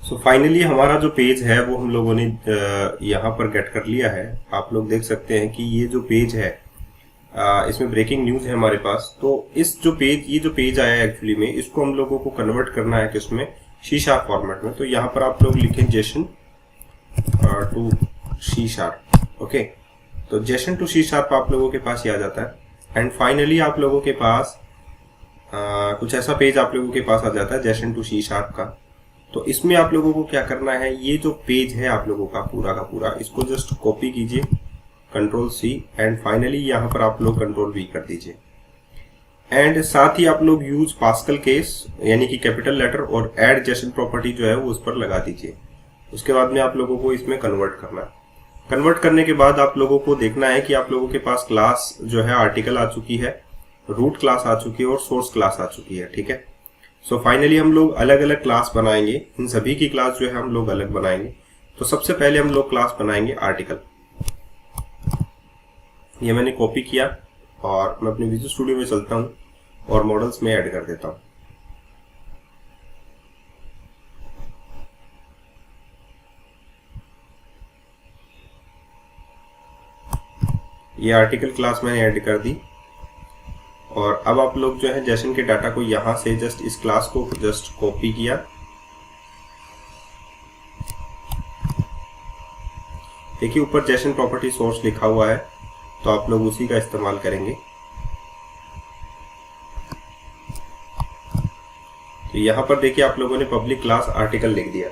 So finally हमारा जो page है वो हम लोगों ने यहाँ पर गेट कर लिया है। आप लोग देख सकते हैं कि ये जो पेज है इसमें ब्रेकिंग न्यूज है हमारे पास। तो ये जो पेज आया है एक्चुअली में इसको हम लोगों को कन्वर्ट करना है किसमें, सी शार्प फॉर्मेट में। तो यहाँ पर आप लोग लिखें JSON to C sharp. Okay, तो जेसन टू सी शार्प आप लोगों के पास ये आ जाता है। एंड फाइनली आप लोगों के पास कुछ ऐसा पेज आप लोगों के पास आ जाता है जेसन टू सी शार्प का। तो इसमें आप लोगों को क्या करना है, ये जो पेज है आप लोगों का पूरा इसको जस्ट कॉपी कीजिए, कंट्रोल सी, एंड फाइनली यहाँ पर आप लोग कंट्रोल वी कर दीजिए। एंड साथ ही आप लोग यूज पास्कल केस यानी कि कैपिटल लेटर और ऐड जेसन प्रॉपर्टी जो है वो उस पर लगा दीजिए। उसके बाद में आप लोगों को इसमें कन्वर्ट करना है। कन्वर्ट करने के बाद आप लोगों को देखना है कि आप लोगों के पास क्लास जो है आर्टिकल आ चुकी है, रूट क्लास आ चुकी है और सोर्स क्लास आ चुकी है। ठीक है, सो फाइनली हम लोग अलग अलग क्लास बनाएंगे। इन सभी की क्लास जो है हम लोग अलग बनाएंगे। तो सबसे पहले हम लोग क्लास बनाएंगे आर्टिकल। ये मैंने कॉपी किया और मैं अपने विजुअल स्टूडियो में चलता हूँ और मॉडल्स में ऐड कर देता हूँ। ये आर्टिकल क्लास मैंने ऐड कर दी और अब आप लोग जो है जेसन के डाटा को यहां से जस्ट इस क्लास को जस्ट कॉपी किया। देखिए ऊपर जेसन प्रॉपर्टी सोर्स लिखा हुआ है, तो आप लोग उसी का इस्तेमाल करेंगे। तो यहां पर देखिए आप लोगों ने पब्लिक क्लास आर्टिकल लिख दिया।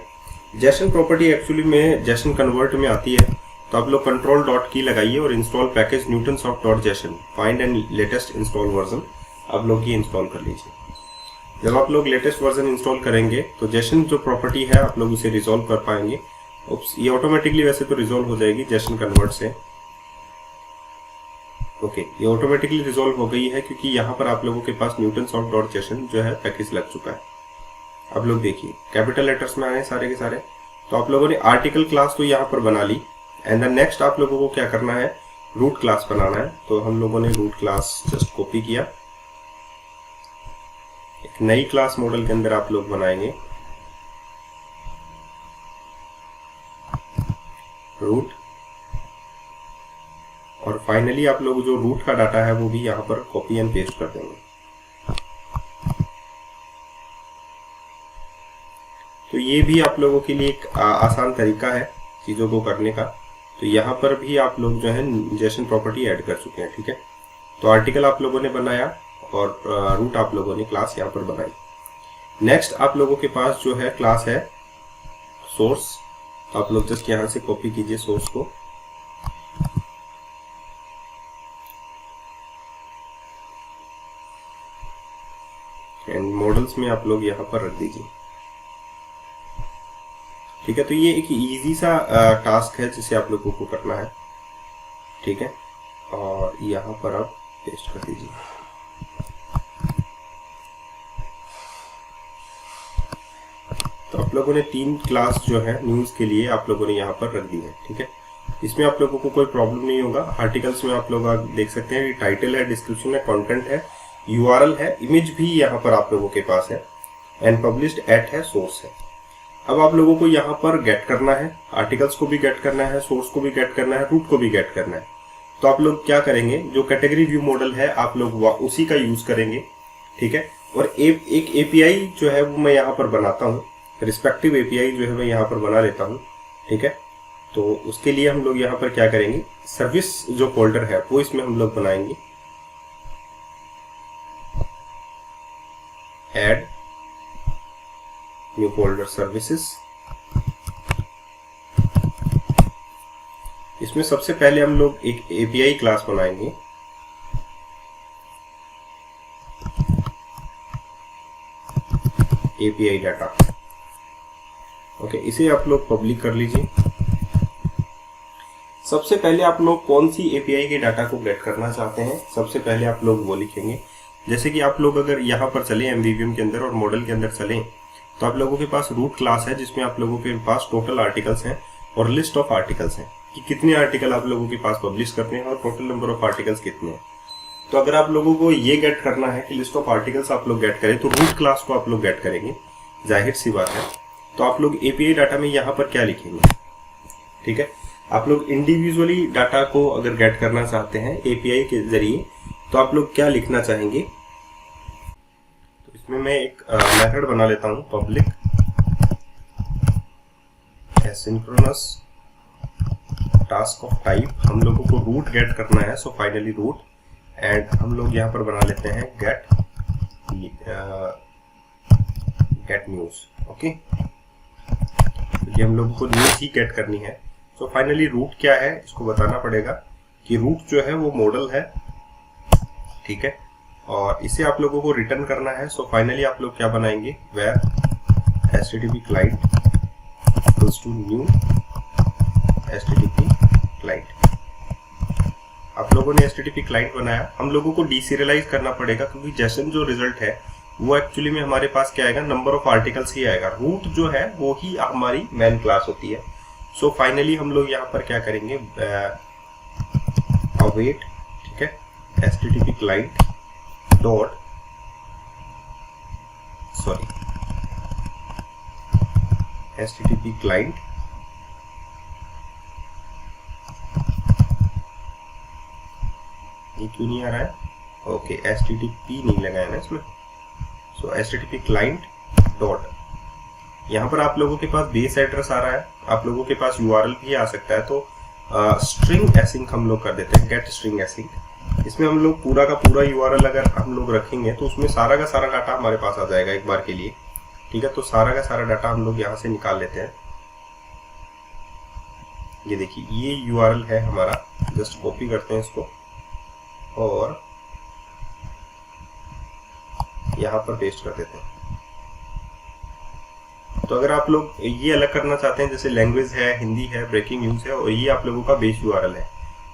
जेसन प्रॉपर्टी एक्चुअली में जेसन कन्वर्ट में आती है, तो आप लोग कंट्रोल डॉट की लगाइए और install package Newtonsoft dot JSON find and latest install version आप लोग ये इंस्टॉल कर लीजिए। जब आप लोग लेटेस्ट वर्जन इंस्टॉल करेंगे तो जेसन जो प्रॉपर्टी है आप लोग उसे रिजॉल्व कर पाएंगे। ये ऑटोमेटिकली वैसे तो रिजॉल्व हो जाएगी जेसन कन्वर्ट से। ओके, ये ऑटोमेटिकली रिजॉल्व हो गई है क्योंकि यहाँ पर आप लोगों के पास न्यूटनसॉफ्ट डॉट जेसन जो है पैकेज लग चुका है। आप लोग देखिए कैपिटल लेटर्स में आए सारे के सारे। तो आप लोगों ने आर्टिकल क्लास तो यहाँ पर बना ली। एंड देन नेक्स्ट आप लोगों को क्या करना है, रूट क्लास बनाना है। तो हम लोगों ने रूट क्लास जस्ट कॉपी किया, एक नई क्लास मॉडल के अंदर आप लोग बनाएंगे रूट, और फाइनली आप लोग जो रूट का डाटा है वो भी यहाँ पर कॉपी एंड पेस्ट कर देंगे। तो ये भी आप लोगों के लिए एक आसान तरीका है चीजों को करने का। तो यहाँ पर भी आप लोग जो है जेसन प्रॉपर्टी ऐड कर चुके हैं। ठीक है, तो आर्टिकल आप लोगों ने बनाया और रूट आप लोगों ने क्लास यहाँ पर बनाई। नेक्स्ट आप लोगों के पास जो है क्लास है सोर्स। तो आप लोग जस्ट यहाँ से कॉपी कीजिए सोर्स को, एंड मॉडल्स में आप लोग यहाँ पर रख दीजिए। ठीक है, तो ये एक इजी सा टास्क है जिसे आप लोगों को करना है। ठीक है, और यहाँ पर आप पेस्ट कर दीजिए। तो आप लोगों ने 3 क्लास जो है न्यूज के लिए आप लोगों ने यहाँ पर रख दी है। ठीक है, इसमें आप लोगों को कोई प्रॉब्लम नहीं होगा। आर्टिकल्स में आप लोग देख सकते हैं टाइटल है, डिस्क्रिप्शन है, कंटेंट है, यूआरएल है, इमेज भी यहाँ पर आप लोगों के पास है, एंड पब्लिश्ड एट है, सोर्स है। अब आप लोगों को यहाँ पर गेट करना है, आर्टिकल्स को भी गेट करना है, सोर्स को भी गेट करना है, रूट को भी गेट करना है। तो आप लोग क्या करेंगे, जो कैटेगरी व्यू मॉडल है आप लोग उसी का यूज करेंगे। ठीक है, और एक एपीआई जो है वो मैं यहाँ पर बनाता हूँ, रिस्पेक्टिव एपीआई जो है मैं यहाँ पर बना लेता हूँ। ठीक है, तो उसके लिए हम लोग यहाँ पर क्या करेंगे, सर्विस जो फोल्डर है वो इसमें हम लोग बनाएंगे। Add new folder services. इसमें सबसे पहले हम लोग एक एपीआई क्लास बनाएंगे। API data. ओके, इसे आप लोग पब्लिक कर लीजिए। सबसे पहले आप लोग कौन सी एपीआई के डाटा को गेट करना चाहते हैं, सबसे पहले आप लोग वो लिखेंगे। जैसे कि आप लोग अगर यहाँ पर चले एमवीवीएम के अंदर और मॉडल के अंदर चलें, तो आप लोगों के पास रूट क्लास है जिसमें आप लोगों के पास टोटल आर्टिकल्स हैं और लिस्ट ऑफ आर्टिकल्स हैं कि कितने आर्टिकल आप लोगों के पास पब्लिश करने हैं और टोटल नंबर ऑफ आर्टिकल्स कितने हैं। तो अगर आप लोगों को ये गेट करना है कि लिस्ट ऑफ आर्टिकल्स आप लोग गेट करें, तो रूट क्लास को आप लोग गेट करेंगे, जाहिर सी बात है। तो आप लोग एपीआई डाटा में यहाँ पर क्या लिखेंगे, ठीक है। आप लोग इंडिविजुअली डाटा को अगर गेट करना चाहते हैं एपीआई के जरिए तो आप लोग क्या लिखना चाहेंगे। तो इसमें मैं एक मेथड बना लेता हूं, public asynchronous task of type. हम लोगों को रूट गेट करना है, सो फाइनली रूट, एंड हम लोग यहाँ पर बना लेते हैं गेट न्यूज। ओके, ये हम लोगों को न्यूज ही गेट करनी है। सो फाइनली रूट क्या है इसको बताना पड़ेगा कि रूट जो है वो मॉडल है, ठीक है, और इसे आप लोगों को रिटर्न करना है। सो फाइनली आप लोग क्या बनाएंगे, where http client equals to new http client। आप लोगों ने http client बनाया, हम लोगों को डीसीरियलाइज करना पड़ेगा क्योंकि जेसन जो रिजल्ट है वो एक्चुअली में हमारे पास क्या आएगा, नंबर ऑफ आर्टिकल्स ही आएगा। रूट जो है वो ही हमारी मेन क्लास होती है। सो फाइनली हम लोग यहाँ पर क्या करेंगे, अवेट, ठीक है, http client dot http client ये क्यों नहीं आ रहा है, ओके, http नहीं लगाया ना इसमें। सो http client डॉट, यहाँ पर आप लोगों के पास बेस एड्रेस आ रहा है, आप लोगों के पास URL भी आ सकता है। तो स्ट्रिंग एसिंक हम लोग कर देते हैं, गेट स्ट्रिंग एसिंक। इसमें हम लोग पूरा का पूरा URL अगर हम लोग रखेंगे तो उसमें सारा का सारा डाटा हमारे पास आ जाएगा एक बार के लिए, ठीक है। तो सारा का सारा डाटा हम लोग यहाँ से निकाल लेते हैं। ये देखिए ये URL है हमारा, जस्ट कॉपी करते हैं इसको और यहाँ पर पेस्ट कर देते हैं। तो अगर आप लोग ये अलग करना चाहते हैं, जैसे लैंग्वेज है, हिंदी है, ब्रेकिंग न्यूज है, और ये आप लोगों का बेस URL है।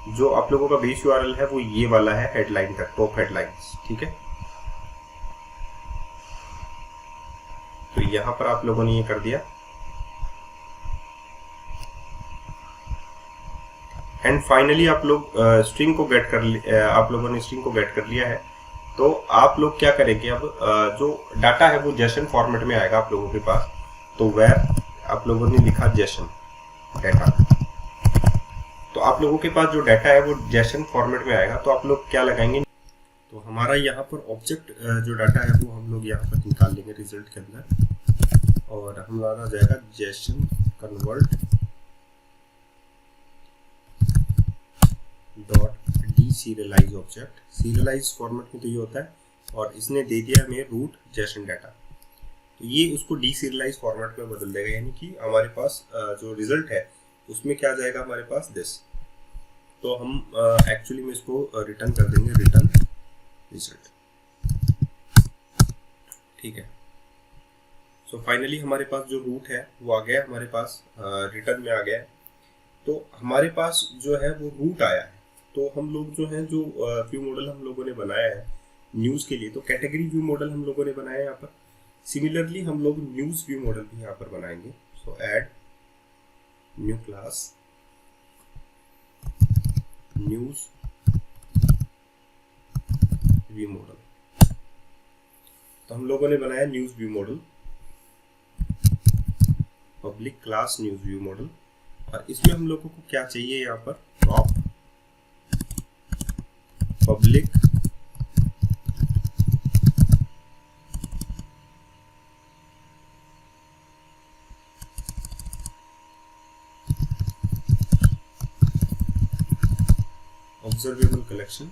जो आप लोगों का बेस URL है वो ये वाला है, हेडलाइन तक, टॉप हेडलाइंस, ठीक है। तो यहाँ पर आप लोगों ने ये कर दिया, एंड फाइनली आप लोग स्ट्रिंग को गेट कर आप लोगों ने स्ट्रिंग को गेट कर लिया है। तो आप लोग क्या करेंगे, अब जो डाटा है वो जेसन फॉर्मेट में आएगा आप लोगों के पास। तो वेयर आप लोगों ने लिखा जेसन डाटा, तो आप लोगों के पास जो डाटा है वो जेसन फॉर्मेट में आएगा। तो आप लोग क्या लगाएंगे, तो हमारा यहाँ पर ऑब्जेक्ट जो डाटा है वो हम लोग यहाँ पर निकाल लेंगे रिजल्ट के अंदर, और हमारा जाएगा JSON convert dot deserialize object. Serialize format में तो ये होता है, और इसने दे दिया हमें रूट जेसन डाटा, तो ये उसको डीसीरियलाइज फॉर्मेट में बदल देगा, यानी कि हमारे पास जो रिजल्ट है उसमें क्या जाएगा हमारे पास दिस। तो हम एक्चुअली में इसको रिटर्न कर देंगे, रिटर्न रिजल्ट, ठीक है। सो फाइनली हमारे पास जो रूट है वो आ गया हमारे पास, रिटर्न में आ गया है। तो हमारे पास जो है वो रूट आया है। तो हम लोग जो है जो व्यू मॉडल हम लोगों ने बनाया है न्यूज़ के लिए, तो कैटेगरी व्यू मॉडल हम लोगों ने बनाया है यहाँ पर। सिमिलरली हम लोग न्यूज़ व्यू मॉडल भी यहाँ पर बनाएंगे। सो add new class news view model. तो हम लोगों ने बनाया news view model, public class news view model, और इसमें हम लोगों को क्या चाहिए यहाँ पर, प्रॉप पब्लिक ऑब्जर्वेबल कलेक्शन,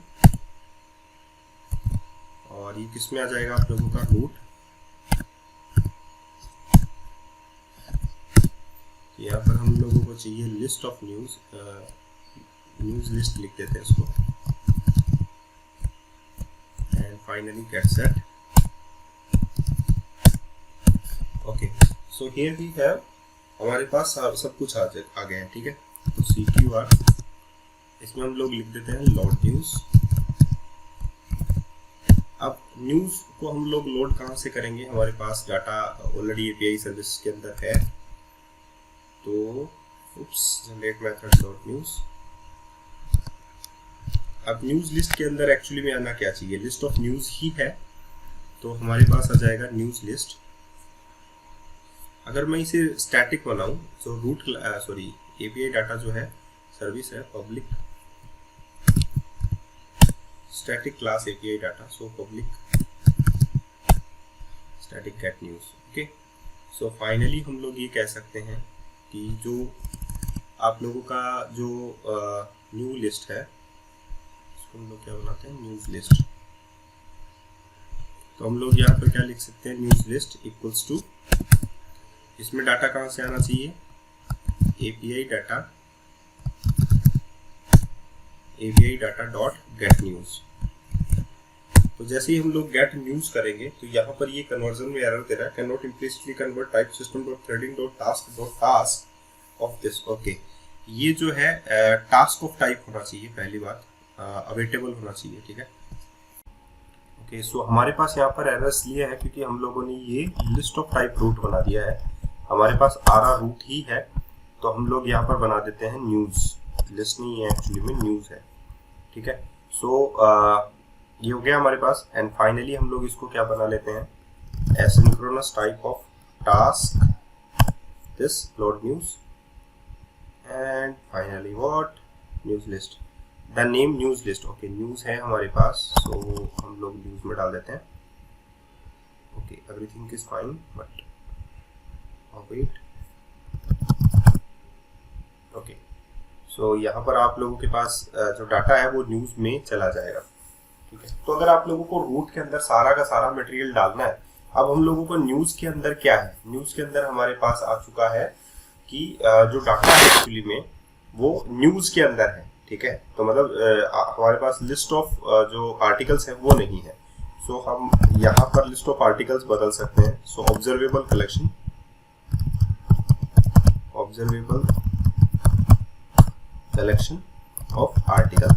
और ये किस में आ जाएगा आप लोगों का, रूट। यहाँ पर हम लोगों को चाहिए list of news, news list लिख देते हैं इसको, and finally get set. Okay, so here we have, हमारे पास सब कुछ आ गया है, ठीक है। तो CTUR इसमें हम लोग लिख देते हैं लोड न्यूज़। अब न्यूज़ को हम लोग लोड कहाँ से करेंगे, हमारे पास डाटा ऑलरेडी API सर्विस के अंदर है। तो जनरेट मेथड डॉट न्यूज़। अब न्यूज़ लिस्ट के अंदर एक्चुअली में आना क्या चाहिए, लिस्ट ऑफ न्यूज़ ही है, तो हमारे पास आ जाएगा न्यूज़ लिस्ट। अगर मैं इसे स्टैटिक बनाऊं तो रूट एपीआई डाटा जो है सर्विस है public static class API data, so public static get news. Okay, so finally हम लोग ये कह सकते हैं कि जो आप लोगों का जो न्यू लिस्ट है इसको हम लोग क्या बनाते हैं, न्यूज लिस्ट। तो हम लोग यहाँ पर क्या लिख सकते हैं, न्यूज लिस्ट इक्वल्स टू, इसमें डाटा कहाँ से आना चाहिए, API data dot gate news. तो जैसे ही हम लोग गेट न्यूज करेंगे तो यहाँ पर ये कन्वर्जन में एरर दे रहा है, can not implicitly convert type system dot threading dot task of this. Okay, ये जो है टास्क ऑफ टाइप होना चाहिए, पहली बात अवेटेबल होना चाहिए, ठीक है। ओके, सो हमारे पास यहाँ पर एरर इसलिए है क्योंकि हम लोगों ने ये लिस्ट ऑफ टाइप रूट बना दिया है, हमारे पास आरा रूट ही है, तो हम लोग यहाँ पर बना देते हैं न्यूज, लिस्ट नहीं है एक्चुअली में, न्यूज है, ठीक है। सो ये हो गया हमारे पास, एंड फाइनली हम लोग इसको क्या बना लेते हैं, asynchronous type of task this load news, and finally what, news list, the name news list. Okay, news है हमारे पास, सो हम लोग न्यूज में डाल देते हैं। Okay, everything is fine, but wait. Okay, so यहाँ पर आप लोगों के पास जो डाटा है वो न्यूज में चला जाएगा, ठीक है। तो अगर आप लोगों को रूट के अंदर सारा का सारा मटेरियल डालना है, अब हम लोगों को न्यूज के अंदर क्या है, न्यूज के अंदर हमारे पास आ चुका है कि जो डाटा है एक्चुअली में वो न्यूज के अंदर है, ठीक है। तो मतलब हमारे पास लिस्ट ऑफ जो आर्टिकल्स है वो नहीं है, सो हम यहाँ पर लिस्ट ऑफ आर्टिकल्स बदल सकते हैं। सो ऑब्जर्वेबल कलेक्शन, ऑफ आर्टिकल,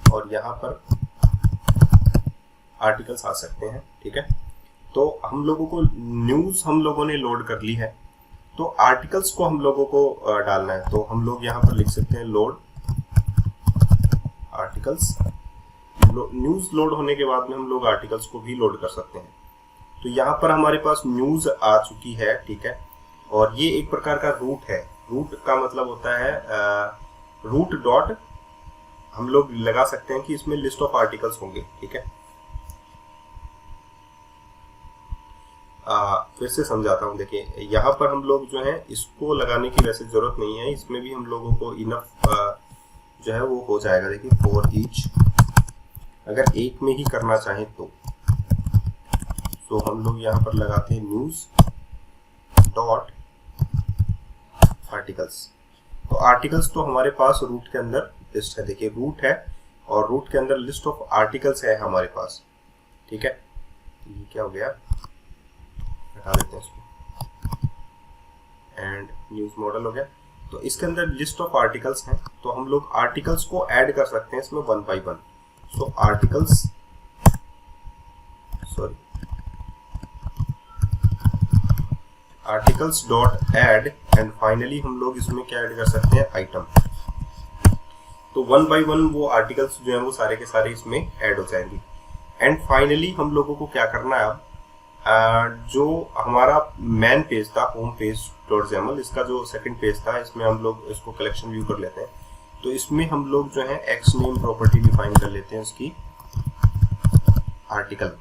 और यहाँ पर आर्टिकल्स आ सकते हैं, ठीक है। तो हम लोगों को न्यूज हम लोगों ने लोड कर ली है, तो आर्टिकल्स को हम लोगों को डालना है, तो हम लोग यहाँ पर लिख सकते हैं लोड आर्टिकल्स। न्यूज लोड होने के बाद में हम लोग आर्टिकल्स को भी लोड कर सकते हैं। तो यहाँ पर हमारे पास न्यूज आ चुकी है, ठीक है, और ये एक प्रकार का रूट है। रूट का मतलब होता है रूट डॉट, हम लोग लगा सकते हैं कि इसमें लिस्ट ऑफ आर्टिकल्स होंगे, ठीक है। फिर से समझाता हूँ, देखिए यहाँ पर हम लोग जो है इसको लगाने की वैसे जरूरत नहीं है, इसमें भी हम लोगों को इनफ जो है वो हो जाएगा। देखिए फॉर ईच, अगर एक में ही करना चाहें तो हम लोग यहाँ पर लगाते हैं न्यूज डॉट आर्टिकल्स। तो आर्टिकल्स तो हमारे पास रूट के अंदर लिस्ट है, देखिए रूट है और रूट के अंदर लिस्ट ऑफ आर्टिकल्स है हमारे पास, ठीक है। ये क्या हो गया, हटा देते हैं इसको, एंड न्यूज मॉडल हो गया। तो इसके अंदर लिस्ट ऑफ आर्टिकल्स हैं, तो हम लोग आर्टिकल्स को ऐड कर सकते हैं इसमें one by one. So articles dot add, and finally हम लोग इसमें क्या ऐड कर सकते हैं, आइटम। तो वन बाय वन वो आर्टिकल्स जो है वो सारे के सारे इसमें ऐड हो जाएंगे। एंड फाइनली हम लोगों को क्या करना है, अब जो हमारा मेन पेज था होम पेज डॉट जेमल, इसका जो सेकंड पेज था, इसमें हम लोग इसको कलेक्शन व्यू कर लेते हैं। तो इसमें हम लोग जो है एक्स नेम प्रॉपर्टी डिफाइन कर लेते हैं उसकी आर्टिकल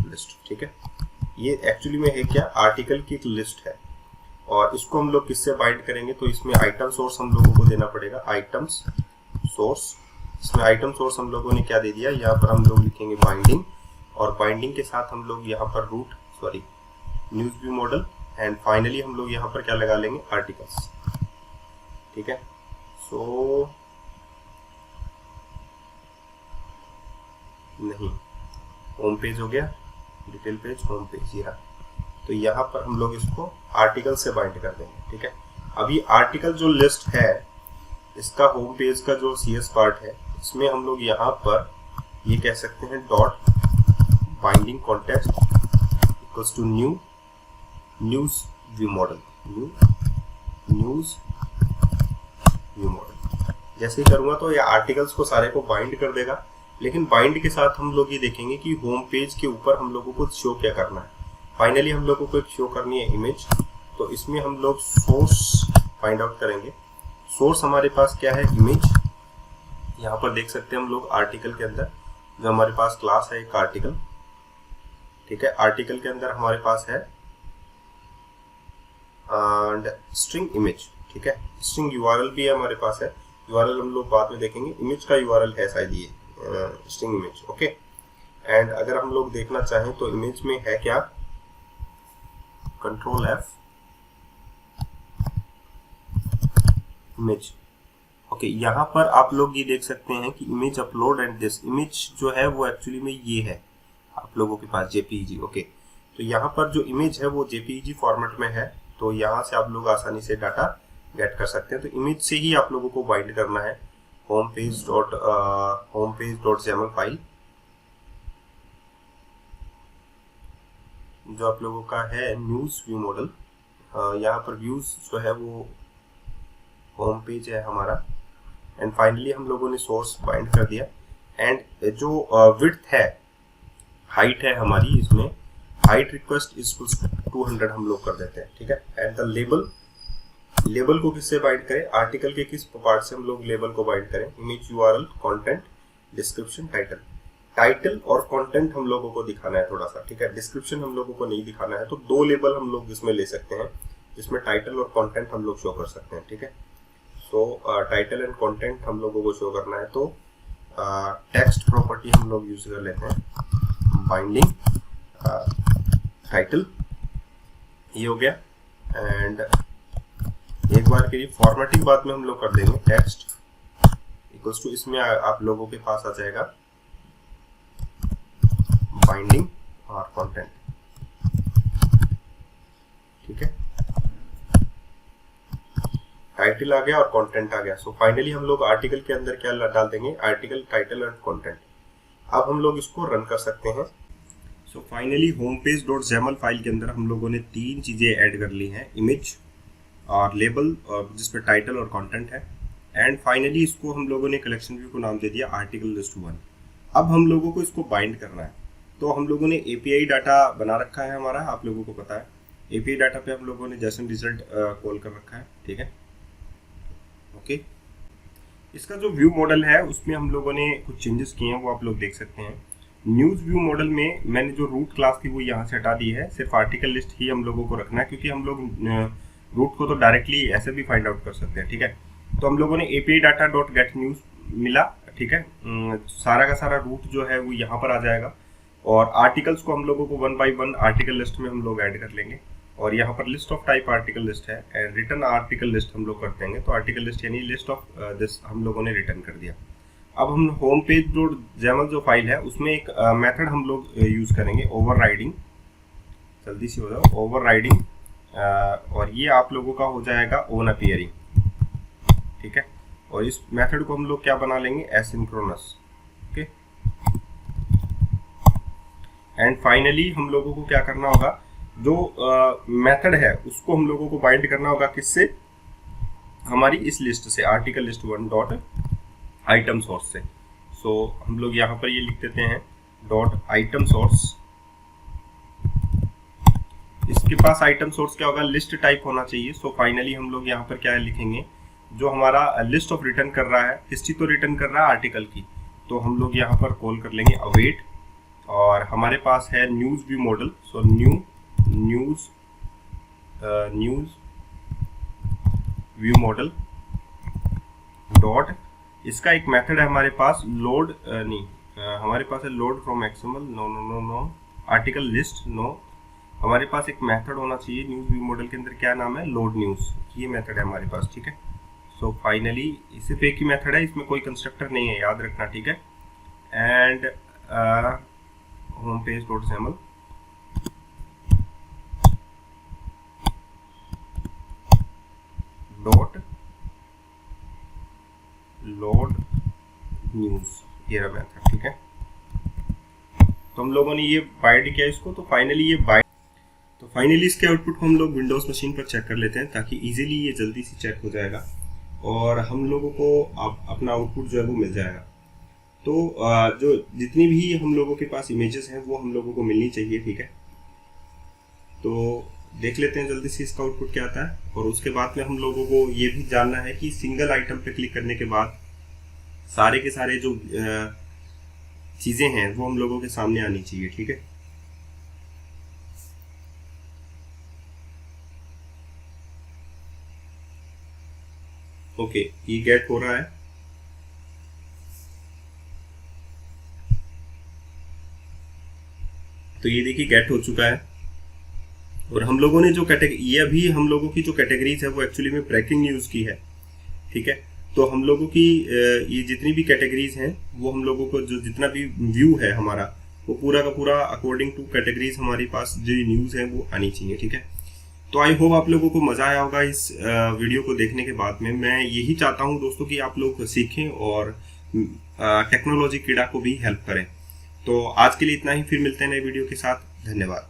लिस्ट, ठीक है। ये एक्चुअली में है क्या, आर्टिकल की एक लिस्ट है, और इसको हम लोग किससे बाइंड करेंगे, तो इसमें आइटम सोर्स हम लोगों को देना पड़ेगा, आइटम्स सोर्स। इसमें आइटम सोर्स हम लोगों ने क्या दे दिया, यहाँ पर हम लोग लिखेंगे बाइंडिंग, और बाइंडिंग के साथ हम लोग यहाँ पर news view model, and finally हम लोग यहाँ पर क्या लगा लेंगे, आर्टिकल्स, ठीक है। सो नहीं, होम पेज हो गया, डिटेल पेज, होम पेज, ये रहा। तो यहाँ पर हम लोग इसको आर्टिकल से बाइंड कर देंगे, ठीक है। अभी आर्टिकल जो लिस्ट है, इसका होम पेज का जो CS पार्ट है, इसमें हम लोग यहाँ पर ये कह सकते हैं dot binding context equals to new news view model, news view model. जैसे ही करूँगा तो ये आर्टिकल्स को सारे को बाइंड कर देगा, लेकिन बाइंड के साथ हम लोग ये देखेंगे कि होम पेज के ऊपर हम लोगों को शो क्या करना है। फाइनली हम लोगों को एक शो करनी है इमेज, तो इसमें हम लोग सोर्स फाइंड आउट करेंगे। सोर्स हमारे पास क्या है, इमेज। यहाँ पर देख सकते हैं हम लोग आर्टिकल के अंदर जो हमारे पास क्लास है एक आर्टिकल, ठीक है। आर्टिकल के अंदर हमारे पास है स्ट्रिंग इमेज, ठीक है। स्ट्रिंग यूआरएल भी हमारे पास है, यूआरएल हम लोग बाद में देखेंगे। इमेज का यूआरएल है शायद ये स्ट्रिंग इमेज, ओके। एंड अगर हम लोग देखना चाहें तो इमेज में है क्या, कंट्रोल एफ इमेज, ओके। यहाँ पर आप लोग ये देख सकते हैं कि image upload and this image जो है वो एक्चुअली में ये है आप लोगों के पास जेपीईजी, ओके। तो यहाँ पर जो इमेज है वो जेपीईजी फॉर्मेट में है, तो यहाँ से आप लोग आसानी से डाटा गेट कर सकते हैं। तो इमेज से ही आप लोगों को बाइंड करना है home page dot JML file जो आप लोगों का है न्यूज व्यू मॉडल। यहाँ पर व्यूज जो है वो होम पेज है हमारा। एंड फाइनली हम लोगों ने सोर्स बाइंड कर दिया। एंड जो विड्थ है, हाइट है हमारी, इसमें हाइट रिक्वेस्ट इज 200 हम लोग कर देते हैं, ठीक है। एंड द लेबल को किससे बाइंड करें, आर्टिकल के किस पार्ट से हम लोग लेबल को बाइंड करें, image URL, content, description, title और कंटेंट हम लोगों को दिखाना है थोड़ा सा, ठीक है। डिस्क्रिप्शन हम लोगों को नहीं दिखाना है, तो 2 लेबल हम लोग इसमें ले सकते हैं जिसमें टाइटल और कंटेंट हम लोग शो कर सकते हैं, ठीक है। सो टाइटल एंड कंटेंट हम लोगों को शो करना है, तो टेक्स्ट प्रॉपर्टी हम लोग यूज कर लेते हैं, बाइंडिंग टाइटल, ये हो गया। एंड एक बार के लिए फॉर्मेटिंग बाद में हम लोग कर देंगे, टेक्स्ट इक्वल्स टू, इसमें आप लोगों के पास आ जाएगा बाइंडिंग और कंटेंट, ठीक है। टाइटल आ गया और कंटेंट आ गया। सो फाइनली हम लोग आर्टिकल के अंदर क्या डाल देंगे, आर्टिकल, टाइटल एंड कंटेंट। अब हम लोग इसको रन कर सकते हैं। So finally home page dot JML file के अंदर हम लोगों ने 3 चीजें ऐड कर ली हैं, इमेज और लेबल और जिसपे टाइटल और कंटेंट है। एंड फाइनली इसको हम लोगों ने कलेक्शन व्यू को नाम दे दिया आर्टिकल लिस्ट 1। अब हम लोगों को इसको बाइंड करना है, तो हम लोगों ने एपीआई डाटा बना रखा है हमारा, आप लोगों को पता है। एपीआई डाटा पे हम लोगों ने जेसन रिजल्ट कॉल कर रखा है, ठीक है, ओके। इसका जो व्यू मॉडल है उसमें हम लोगों ने कुछ चेंजेस किए हैं, वो आप लोग देख सकते हैं। न्यूज व्यू मॉडल में मैंने जो रूट क्लास थी वो यहाँ से हटा दी है, सिर्फ आर्टिकल लिस्ट ही हम लोगों को रखना है, क्योंकि हम लोग रूट को तो डायरेक्टली ऐसे भी फाइंड आउट कर सकते हैं, ठीक है। तो हम लोगों ने API data dot gate news मिला, ठीक है। सारा का सारा रूट जो है वो यहाँ पर आ जाएगा और आर्टिकल्स को हम लोगों को 1 बाय 1 आर्टिकल लिस्ट में हम लोग ऐड कर लेंगे। और यहाँ पर list of type article list है एंड रिटर्न आर्टिकल लिस्ट हम लोग कर देंगे, तो आर्टिकल लिस्ट यानी लिस्ट ऑफ दिस हम लोगों ने रिटर्न कर दिया। अब हम होम पेज डॉट जेएमएल जो फाइल है उसमें एक मेथड हम लोग यूज करेंगे, ओवरराइडिंग। जल्दी से हो जाओ, ओवरराइडिंग, और ये आप लोगों का हो जाएगा ऑन अपीयरिंग, ठीक है। और इस मेथड को हम लोग क्या बना लेंगे, एसिंक्रोनस, ओके। एंड फाइनली हम लोगों को क्या करना होगा, जो मेथड है उसको हम लोगों को बाइंड करना होगा किससे, हमारी इस लिस्ट से, article list 1 dot item source से। सो हम लोग यहाँ पर ये लिख देते हैं डॉट आइटम सोर्स। इसके पास आइटम सोर्स क्या होगा, लिस्ट टाइप होना चाहिए। सो फाइनली हम लोग यहाँ पर क्या लिखेंगे, जो हमारा लिस्ट ऑफ रिटर्न कर रहा है, हिस्ट्री तो रिटर्न कर रहा है आर्टिकल की, तो हम लोग यहाँ पर कॉल कर लेंगे अवेट। और हमारे पास है news view model, so news view model dot, इसका एक मेथड है हमारे पास, लोड हमारे पास है load from XML, no article list, no. हमारे पास एक मेथड होना चाहिए न्यूज व्यू मॉडल के अंदर, क्या नाम है, लोड न्यूज, ये मेथड है हमारे पास, ठीक है। सो फाइनली इसे पे की मेथड है, इसमें कोई कंस्ट्रक्टर नहीं है, याद रखना, ठीक है। And home page dot JML dot load news, ये रहा मेथड, ठीक है। तो हम लोगों ने ये बाइंड किया इसको, तो फाइनली इसके आउटपुट को हम लोग विंडोज मशीन पर चेक कर लेते हैं, ताकि इजीली ये जल्दी से चेक हो जाएगा और हम लोगों को अपना आउटपुट जो है वो मिल जाएगा। तो जो जितनी भी हम लोगों के पास इमेजेस हैं वो हम लोगों को मिलनी चाहिए, ठीक है। तो देख लेते हैं जल्दी से इसका आउटपुट क्या आता है। और उसके बाद में हम लोगों को ये भी जानना है कि सिंगल आइटम पे क्लिक करने के बाद सारे के सारे जो चीजें हैं वो हम लोगों के सामने आनी चाहिए। ठीक है, ओके, ये गेट हो रहा है। तो ये देखिए गेट हो चुका है। और हम लोगों ने जो ये अभी हम लोगों की जो कैटेगरीज है वो एक्चुअली में ब्रेकिंग न्यूज की है। ठीक है, तो हम लोगों की ये जितनी भी कैटेगरीज हैं वो हम लोगों को जो जितना भी व्यू है हमारा वो पूरा का पूरा अकॉर्डिंग टू कैटेगरीज हमारे पास जो न्यूज है वो आनी चाहिए। ठीक है, तो आई होप आप लोगों को मजा आया होगा इस वीडियो को देखने के बाद में। मैं यही चाहता हूं दोस्तों कि आप लोग सीखें और टेक्नोलॉजी कीड़ा को भी हेल्प करें। तो आज के लिए इतना ही, फिर मिलते हैं नए वीडियो के साथ। धन्यवाद।